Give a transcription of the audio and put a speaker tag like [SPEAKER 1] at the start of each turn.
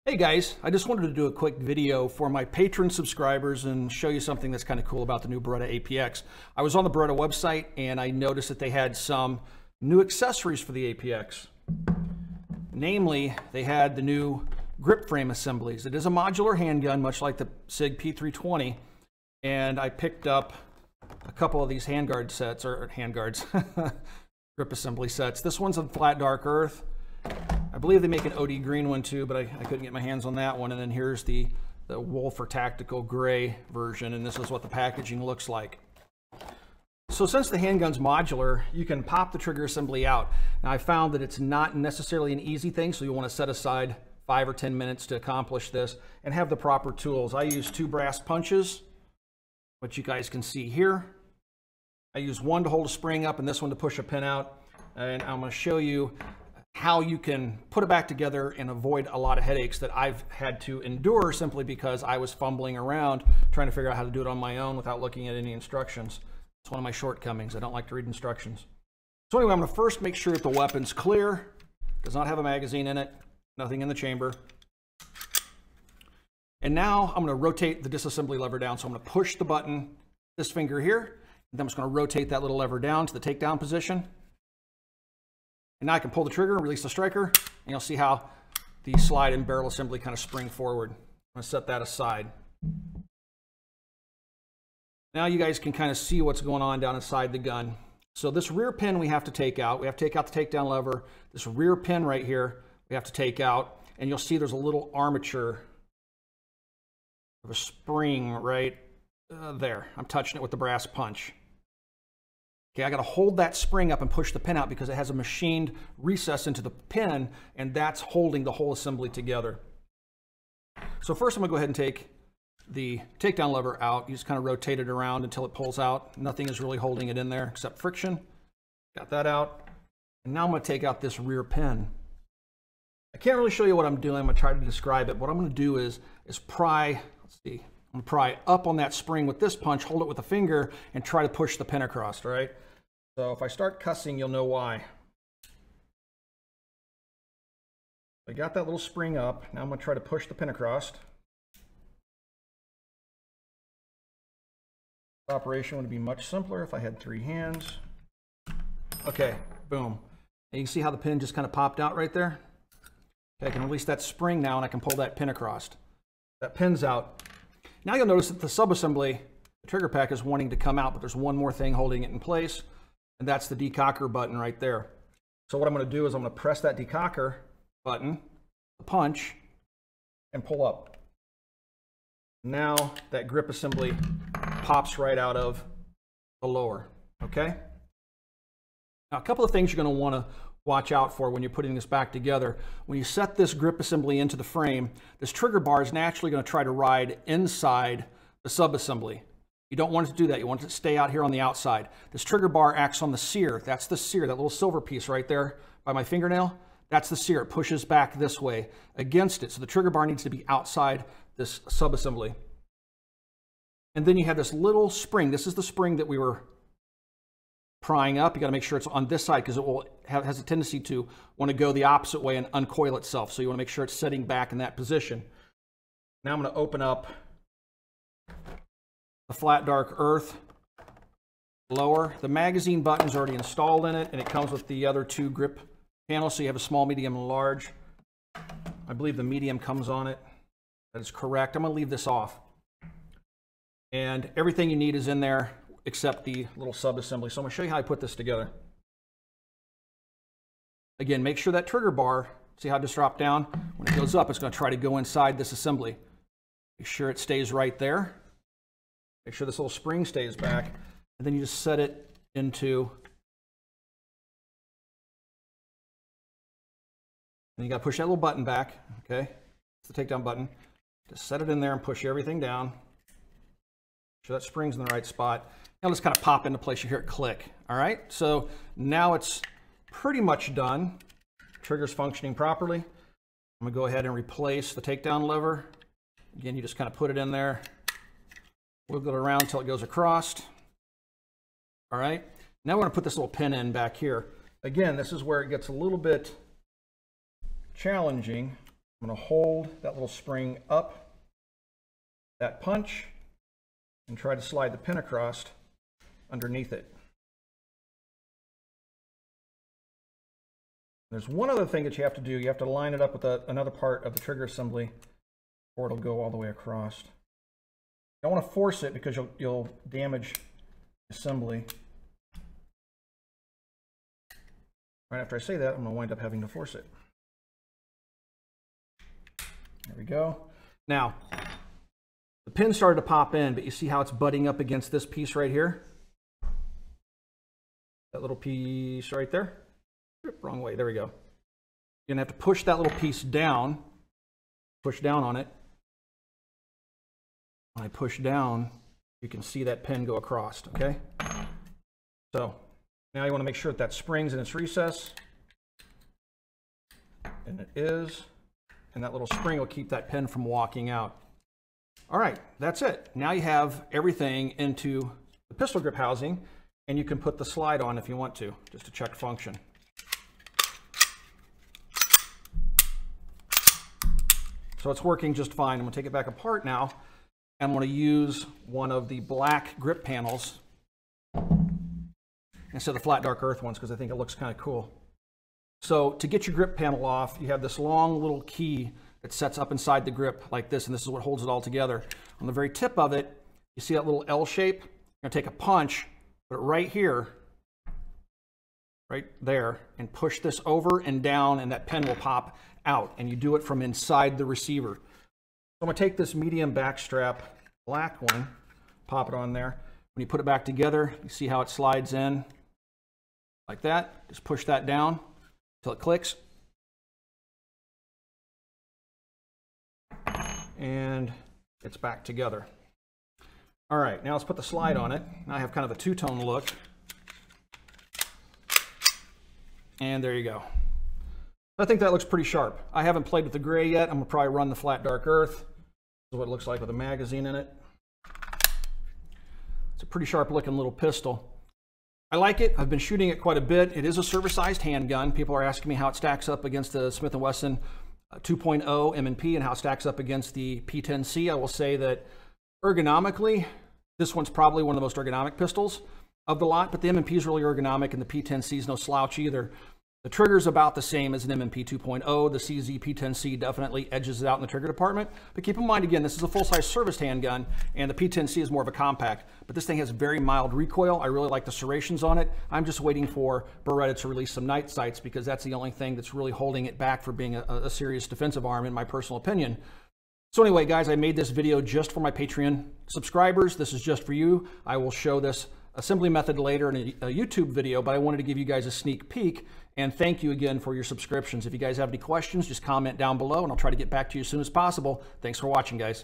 [SPEAKER 1] Hey guys, I just wanted to do a quick video for my patron subscribers and show you something that's kind of cool about the new Beretta APX. I was on the Beretta website and I noticed that they had some new accessories for the APX. Namely, they had the new grip frame assemblies. It is a modular handgun, much like the SIG P320, and I picked up a couple of these handguard sets, or handguards, grip assembly sets. This one's in flat dark earth. I believe they make an OD green one too, but I couldn't get my hands on that one. And then here's the Wolf or Tactical gray version, and this is what the packaging looks like. So since the handgun's modular, you can pop the trigger assembly out. Now I found that it's not necessarily an easy thing, so you'll want to set aside 5 or 10 minutes to accomplish this and have the proper tools. I use 2 brass punches, which you guys can see here. I use one to hold a spring up and this one to push a pin out. And I'm going to show you how you can put it back together and avoid a lot of headaches that I've had to endure simply because I was fumbling around trying to figure out how to do it on my own without looking at any instructions. It's one of my shortcomings. I don't like to read instructions. So anyway, I'm going to first make sure that the weapon's clear, does not have a magazine in it, nothing in the chamber. And now I'm going to rotate the disassembly lever down. So I'm going to push the button, this finger here, and then I'm just going to rotate that little lever down to the takedown position. And now I can pull the trigger and release the striker, and you'll see how the slide and barrel assembly kind of spring forward. I'm going to set that aside. Now you guys can kind of see what's going on down inside the gun. So this rear pin we have to take out. We have to take out the takedown lever. This rear pin right here we have to take out, and you'll see there's a little armature of a spring right there. I'm touching it with the brass punch. Okay, I got to hold that spring up and push the pin out because it has a machined recess into the pin, and that's holding the whole assembly together. So first I'm going to go ahead and take the takedown lever out. You just kind of rotate it around until it pulls out. Nothing is really holding it in there except friction. Got that out. And now I'm going to take out this rear pin. I can't really show you what I'm doing. I'm going to try to describe it. What I'm going to do is pry, let's see, I'm going to pry up on that spring with this punch, hold it with a finger, and try to push the pin across, all right? So if I start cussing, you'll know why. I got that little spring up. Now I'm going to try to push the pin across. The operation would be much simpler if I had 3 hands. Okay, boom. And you can see how the pin just kind of popped out right there? Okay, I can release that spring now and I can pull that pin across. That pin's out. Now you'll notice that the subassembly, the trigger pack is wanting to come out, but there's one more thing holding it in place, and that's the decocker button right there. So what I'm going to do is I'm going to press that decocker button, the punch, and pull up. Now that grip assembly pops right out of the lower, okay? Now a couple of things you're going to want to watch out for when you're putting this back together. When you set this grip assembly into the frame, this trigger bar is naturally going to try to ride inside the subassembly. You don't want it to do that. You want it to stay out here on the outside. This trigger bar acts on the sear. That's the sear, that little silver piece right there by my fingernail. That's the sear. It pushes back this way against it. So the trigger bar needs to be outside this subassembly. And then you have this little spring. This is the spring that we were prying up. You got to make sure it's on this side because it has a tendency to want to go the opposite way and uncoil itself. So you want to make sure it's sitting back in that position. Now I'm going to open up the flat dark earth lower. The magazine button is already installed in it, and it comes with the other 2 grip panels. So you have a small, medium, and large. I believe the medium comes on it. That is correct. I'm going to leave this off. And everything you need is in there except the little sub-assembly. So I'm going to show you how I put this together. Again, make sure that trigger bar, see how it just dropped down? When it goes up, it's going to try to go inside this assembly. Make sure it stays right there. Make sure this little spring stays back. And then you just set it into, and you got to push that little button back, okay? It's the takedown button. Just set it in there and push everything down. Make sure that spring's in the right spot. Now let's kind of pop into place. You hear it click. All right, so now it's pretty much done. Trigger's functioning properly. I'm gonna go ahead and replace the takedown lever. Again, you just kind of put it in there, wiggle it around until it goes across. All right, now we're gonna put this little pin in back here. Again, this is where it gets a little bit challenging I'm going to hold that little spring up, that punch, and try to slide the pin across underneath it. There's one other thing that you have to do. You have to line it up with another part of the trigger assembly, or it'll go all the way across. You don't want to force it because you'll damage the assembly. Right after I say that, I'm going to wind up having to force it. There we go. Now, the pin started to pop in, but you see how it's butting up against this piece right here? That little piece right there? Wrong way, there we go. You're gonna have to push that little piece down, push down on it. When I push down, you can see that pin go across, okay? So, now you wanna make sure that spring's in its recess. And it is. And that little spring will keep that pin from walking out. All right, that's it. Now you have everything into the pistol grip housing, and you can put the slide on if you want to, just to check function. So it's working just fine. I'm gonna take it back apart now, and I'm gonna use one of the black grip panels instead of the flat dark earth ones, because I think it looks kind of cool. So to get your grip panel off, you have this long little key that sets up inside the grip like this, and this is what holds it all together. On the very tip of it, you see that little L shape? You're gonna take a punch, put it right here, right there, and push this over and down, and that pen will pop out, and you do it from inside the receiver. So I'm gonna take this medium backstrap, black one, pop it on there. When you put it back together, you see how it slides in like that. Just push that down until it clicks. And it's back together. All right, now let's put the slide on it. Now I have kind of a two-tone look. And there you go. I think that looks pretty sharp. I haven't played with the gray yet. I'm gonna probably run the flat dark earth. This is what it looks like with a magazine in it. It's a pretty sharp looking little pistol. I like it. I've been shooting it quite a bit. It is a service-sized handgun. People are asking me how it stacks up against the Smith & Wesson 2.0 M&P and how it stacks up against the P10C. I will say that ergonomically, this one's probably one of the most ergonomic pistols of the lot, but the M&P is really ergonomic and the P10C is no slouch either. The trigger's about the same as an M&P 2.0. The CZ P10C definitely edges it out in the trigger department. But keep in mind, again, this is a full-size service handgun, and the P10C is more of a compact. But this thing has very mild recoil. I really like the serrations on it. I'm just waiting for Beretta to release some night sights, because that's the only thing that's really holding it back for being a serious defensive arm, in my personal opinion. So anyway, guys, I made this video just for my Patreon subscribers. This is just for you. I will show this assembly method later in a YouTube video, but I wanted to give you guys a sneak peek. And thank you again for your subscriptions. If you guys have any questions, just comment down below and I'll try to get back to you as soon as possible. Thanks for watching, guys.